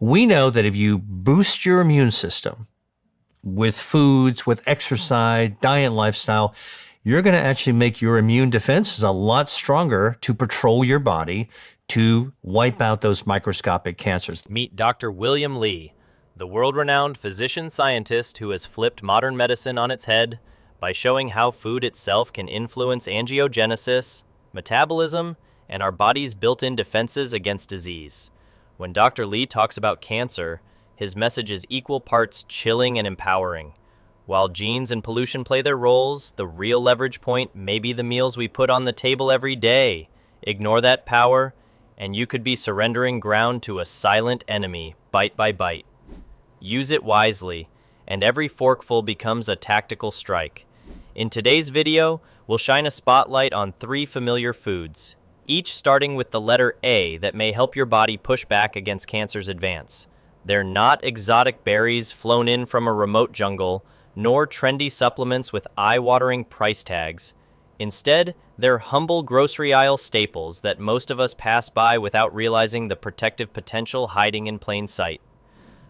We know that if you boost your immune system with foods, with exercise, diet, lifestyle, you're going to actually make your immune defenses a lot stronger to patrol your body to wipe out those microscopic cancers. Meet Dr. William Li, the world-renowned physician-scientist who has flipped modern medicine on its head by showing how food itself can influence angiogenesis, metabolism, and our body's built-in defenses against disease. When Dr. Li talks about cancer, his message is equal parts chilling and empowering. While genes and pollution play their roles, the real leverage point may be the meals we put on the table every day. Ignore that power, and you could be surrendering ground to a silent enemy, bite by bite. Use it wisely, and every forkful becomes a tactical strike. In today's video, we'll shine a spotlight on 3 familiar foods, each starting with the letter A that may help your body push back against cancer's advance. They're not exotic berries flown in from a remote jungle, nor trendy supplements with eye-watering price tags. Instead, they're humble grocery aisle staples that most of us pass by without realizing the protective potential hiding in plain sight.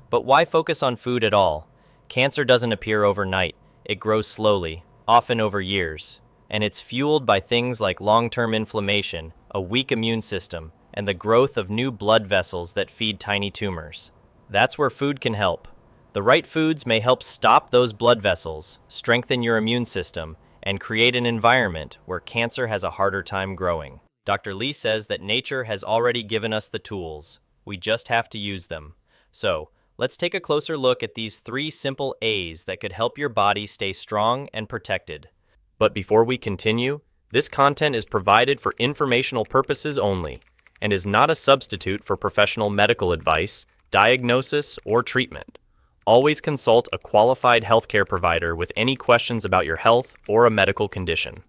But why focus on food at all? Cancer doesn't appear overnight. It grows slowly, often over years, and it's fueled by things like long-term inflammation, a weak immune system, and the growth of new blood vessels that feed tiny tumors. That's where food can help. The right foods may help stop those blood vessels, strengthen your immune system, and create an environment where cancer has a harder time growing. Dr. Li says that nature has already given us the tools. We just have to use them. So, let's take a closer look at these 3 simple A's that could help your body stay strong and protected. But before we continue, this content is provided for informational purposes only and is not a substitute for professional medical advice, diagnosis, or treatment. Always consult a qualified healthcare provider with any questions about your health or a medical condition.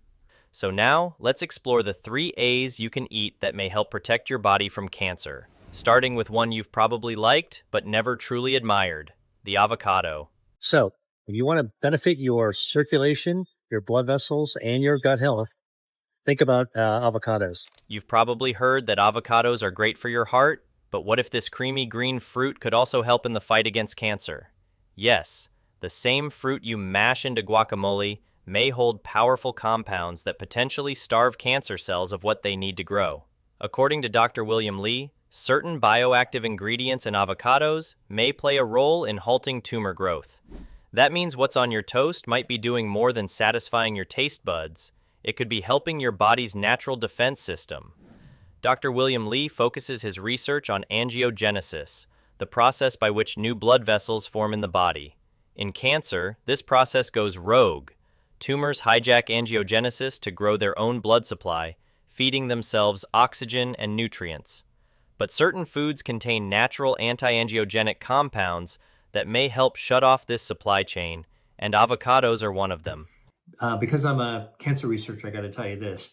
So now, let's explore the 3 A's you can eat that may help protect your body from cancer, starting with one you've probably liked but never truly admired, the avocado. So, if you want to benefit your circulation, your blood vessels, and your gut health, think about avocados. You've probably heard that avocados are great for your heart, but what if this creamy green fruit could also help in the fight against cancer? Yes, the same fruit you mash into guacamole may hold powerful compounds that potentially starve cancer cells of what they need to grow. According to Dr. William Li, certain bioactive ingredients in avocados may play a role in halting tumor growth. That means what's on your toast might be doing more than satisfying your taste buds. It could be helping your body's natural defense system. Dr. William Li focuses his research on angiogenesis, the process by which new blood vessels form in the body. In cancer, this process goes rogue. Tumors hijack angiogenesis to grow their own blood supply, feeding themselves oxygen and nutrients. But certain foods contain natural anti-angiogenic compounds that may help shut off this supply chain, and avocados are one of them. Because I'm a cancer researcher, I got to tell you this.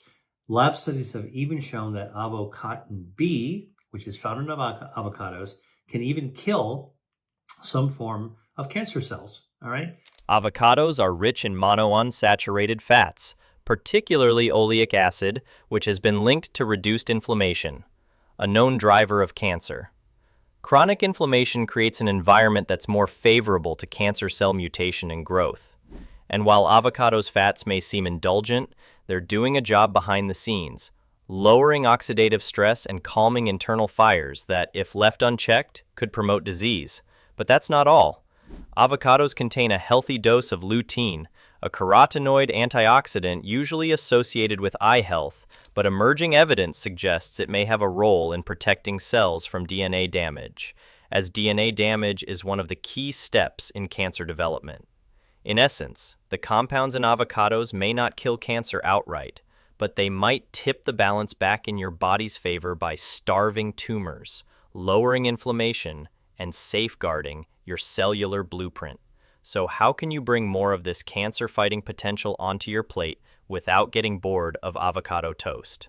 Lab studies have even shown that avocatin B, which is found in avocados, can even kill some form of cancer cells. All right. Avocados are rich in monounsaturated fats, particularly oleic acid, which has been linked to reduced inflammation, a known driver of cancer. Chronic inflammation creates an environment that's more favorable to cancer cell mutation and growth. And while avocados' fats may seem indulgent, they're doing a job behind the scenes, lowering oxidative stress and calming internal fires that, if left unchecked, could promote disease. But that's not all. Avocados contain a healthy dose of lutein, a carotenoid antioxidant usually associated with eye health, but emerging evidence suggests it may have a role in protecting cells from DNA damage, as DNA damage is one of the key steps in cancer development. In essence, the compounds in avocados may not kill cancer outright, but they might tip the balance back in your body's favor by starving tumors, lowering inflammation, and safeguarding your cellular blueprint. So how can you bring more of this cancer-fighting potential onto your plate without getting bored of avocado toast?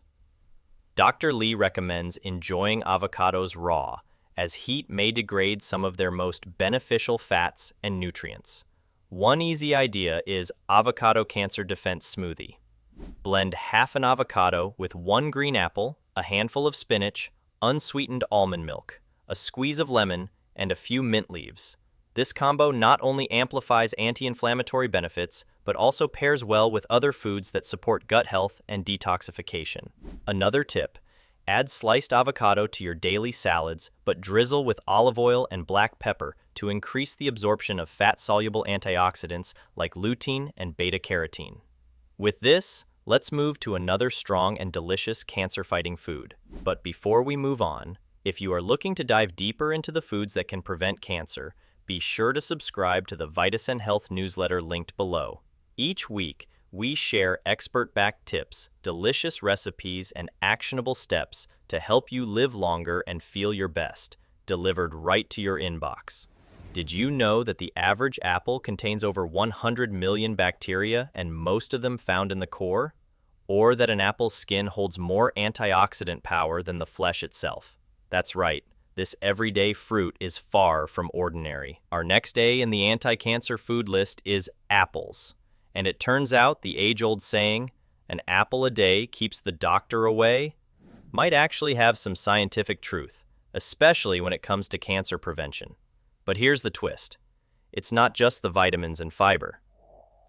Dr. Li recommends enjoying avocados raw, as heat may degrade some of their most beneficial fats and nutrients. One easy idea is avocado cancer defense smoothie. Blend half an avocado with 1 green apple, a handful of spinach, unsweetened almond milk, a squeeze of lemon, and a few mint leaves. This combo not only amplifies anti-inflammatory benefits, but also pairs well with other foods that support gut health and detoxification. Another tip: add sliced avocado to your daily salads, but drizzle with olive oil and black pepper to increase the absorption of fat-soluble antioxidants like lutein and beta-carotene. With this, let's move to another strong and delicious cancer-fighting food. But before we move on, if you are looking to dive deeper into the foods that can prevent cancer, be sure to subscribe to the Vitazen Health newsletter linked below. Each week, we share expert-backed tips, delicious recipes, and actionable steps to help you live longer and feel your best, delivered right to your inbox. Did you know that the average apple contains over 100 million bacteria, and most of them found in the core? Or that an apple's skin holds more antioxidant power than the flesh itself? That's right. This everyday fruit is far from ordinary. Our next A in the anti-cancer food list is apples. And it turns out the age-old saying, "An apple a day keeps the doctor away," might actually have some scientific truth, especially when it comes to cancer prevention. But here's the twist. It's not just the vitamins and fiber.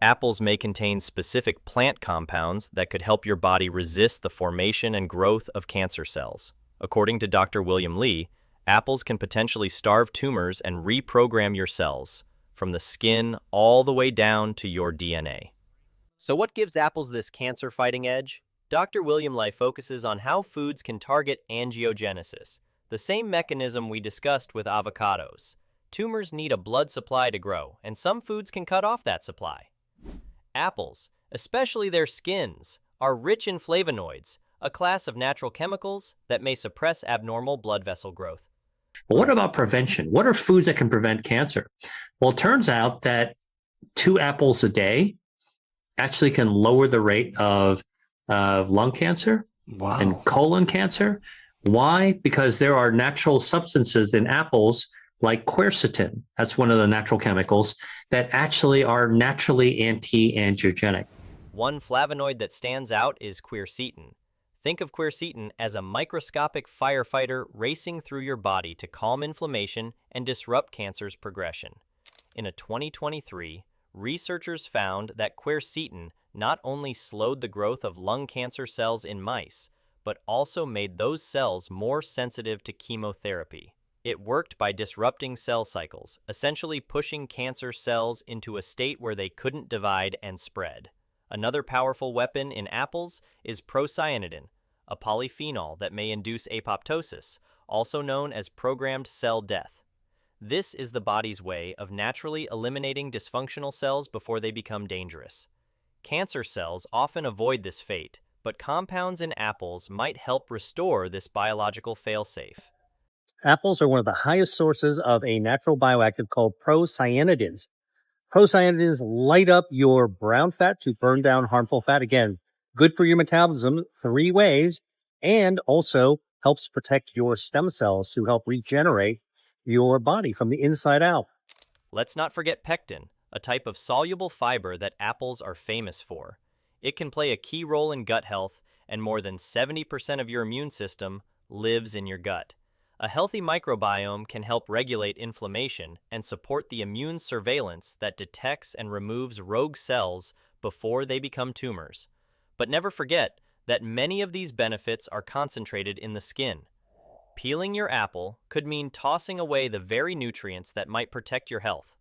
Apples may contain specific plant compounds that could help your body resist the formation and growth of cancer cells. According to Dr. William Li, apples can potentially starve tumors and reprogram your cells, from the skin all the way down to your DNA. So what gives apples this cancer-fighting edge? Dr. William Li focuses on how foods can target angiogenesis, the same mechanism we discussed with avocados. Tumors need a blood supply to grow, and some foods can cut off that supply. Apples, especially their skins, are rich in flavonoids, a class of natural chemicals that may suppress abnormal blood vessel growth. But what about prevention? What are foods that can prevent cancer? Well, it turns out that 2 apples a day actually can lower the rate of lung cancer and colon cancer. Why? Because there are natural substances in apples like quercetin. That's one of the natural chemicals that actually are naturally anti-angiogenic. One flavonoid that stands out is quercetin. Think of quercetin as a microscopic firefighter racing through your body to calm inflammation and disrupt cancer's progression. In a 2023, researchers found that quercetin not only slowed the growth of lung cancer cells in mice, but also made those cells more sensitive to chemotherapy. It worked by disrupting cell cycles, essentially pushing cancer cells into a state where they couldn't divide and spread. Another powerful weapon in apples is procyanidin, a polyphenol that may induce apoptosis, also known as programmed cell death. This is the body's way of naturally eliminating dysfunctional cells before they become dangerous. Cancer cells often avoid this fate, but compounds in apples might help restore this biological failsafe. Apples are one of the highest sources of a natural bioactive called procyanidins. Procyanidins light up your brown fat to burn down harmful fat. Again, good for your metabolism 3 ways, and also helps protect your stem cells to help regenerate your body from the inside out. Let's not forget pectin, a type of soluble fiber that apples are famous for. It can play a key role in gut health, and more than 70% of your immune system lives in your gut. A healthy microbiome can help regulate inflammation and support the immune surveillance that detects and removes rogue cells before they become tumors. But never forget that many of these benefits are concentrated in the skin. Peeling your apple could mean tossing away the very nutrients that might protect your health.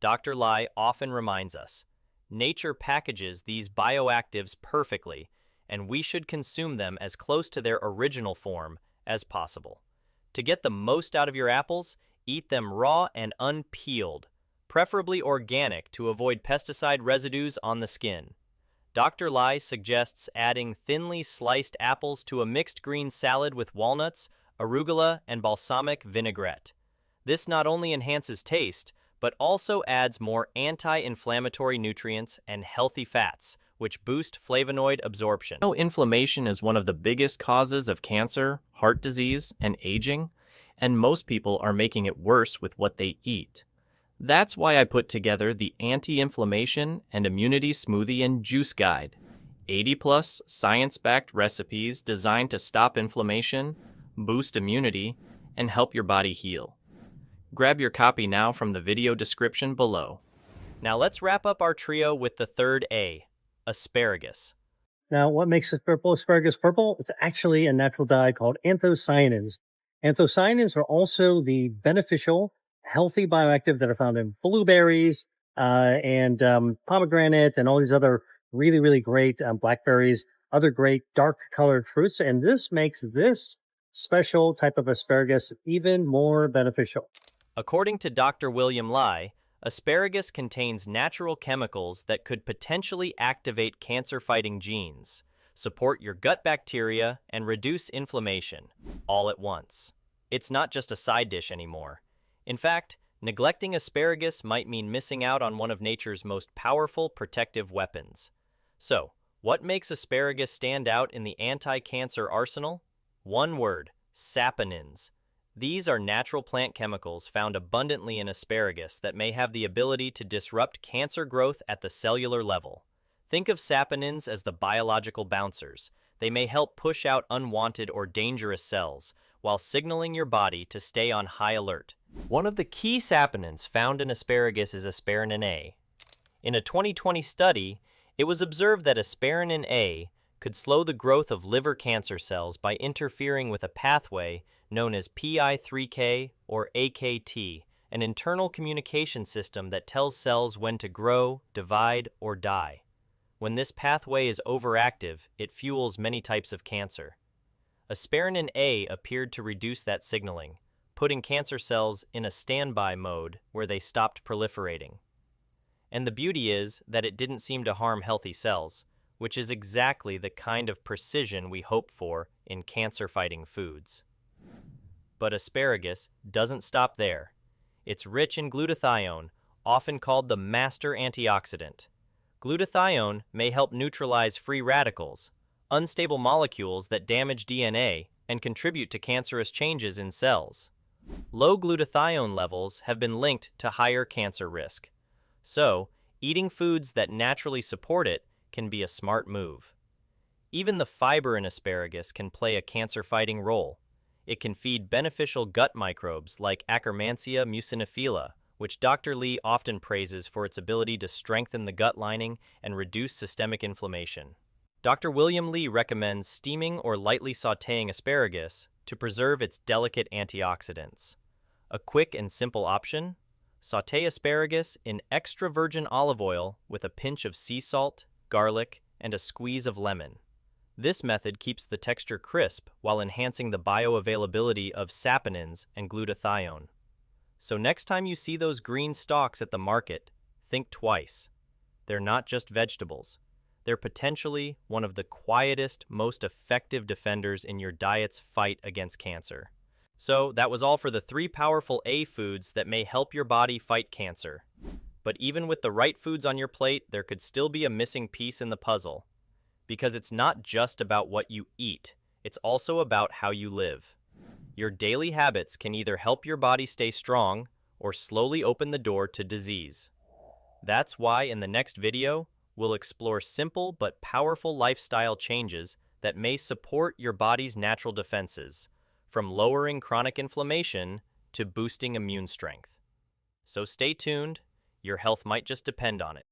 Dr. Li often reminds us, nature packages these bioactives perfectly, and we should consume them as close to their original form as possible. To get the most out of your apples, eat them raw and unpeeled, preferably organic to avoid pesticide residues on the skin. Dr. Li suggests adding thinly sliced apples to a mixed green salad with walnuts, arugula, and balsamic vinaigrette. This not only enhances taste, but also adds more anti-inflammatory nutrients and healthy fats, which boost flavonoid absorption. Inflammation is one of the biggest causes of cancer, heart disease, and aging, and most people are making it worse with what they eat. That's why I put together the Anti-Inflammation and Immunity Smoothie and Juice Guide, 80-plus science-backed recipes designed to stop inflammation, boost immunity, and help your body heal. Grab your copy now from the video description below. Now let's wrap up our trio with the third A, asparagus. Now, what makes asparagus purple? It's actually a natural dye called anthocyanins. Anthocyanins are also the beneficial, healthy bioactive that are found in blueberries and pomegranate and all these other really, really great blackberries, other great dark colored fruits. And this makes this special type of asparagus even more beneficial. According to Dr. William Lai, asparagus contains natural chemicals that could potentially activate cancer-fighting genes, support your gut bacteria, and reduce inflammation, all at once. It's not just a side dish anymore. In fact, neglecting asparagus might mean missing out on one of nature's most powerful protective weapons. So, what makes asparagus stand out in the anti-cancer arsenal? One word: saponins. These are natural plant chemicals found abundantly in asparagus that may have the ability to disrupt cancer growth at the cellular level. Think of saponins as the biological bouncers. They may help push out unwanted or dangerous cells, while signaling your body to stay on high alert. One of the key saponins found in asparagus is asparagine A. In a 2020 study, it was observed that asparagine A could slow the growth of liver cancer cells by interfering with a pathway known as PI3K or AKT, an internal communication system that tells cells when to grow, divide, or die. When this pathway is overactive, it fuels many types of cancer. Asparagine A appeared to reduce that signaling, putting cancer cells in a standby mode where they stopped proliferating. And the beauty is that it didn't seem to harm healthy cells, which is exactly the kind of precision we hope for in cancer-fighting foods. But asparagus doesn't stop there. It's rich in glutathione, often called the master antioxidant. Glutathione may help neutralize free radicals, unstable molecules that damage DNA and contribute to cancerous changes in cells. Low glutathione levels have been linked to higher cancer risk. So, eating foods that naturally support it can be a smart move. Even the fiber in asparagus can play a cancer-fighting role. It can feed beneficial gut microbes like Akkermansia muciniphila, which Dr. Lee often praises for its ability to strengthen the gut lining and reduce systemic inflammation. Dr. William Lee recommends steaming or lightly sautéing asparagus to preserve its delicate antioxidants. A quick and simple option: sauté asparagus in extra virgin olive oil with a pinch of sea salt, garlic, and a squeeze of lemon. This method keeps the texture crisp while enhancing the bioavailability of saponins and glutathione. So next time you see those green stalks at the market, think twice. They're not just vegetables. They're potentially one of the quietest, most effective defenders in your diet's fight against cancer. So that was all for the 3 powerful A foods that may help your body fight cancer. But even with the right foods on your plate, there could still be a missing piece in the puzzle. Because it's not just about what you eat, it's also about how you live. Your daily habits can either help your body stay strong or slowly open the door to disease. That's why in the next video, we'll explore simple but powerful lifestyle changes that may support your body's natural defenses, from lowering chronic inflammation to boosting immune strength. So stay tuned, your health might just depend on it.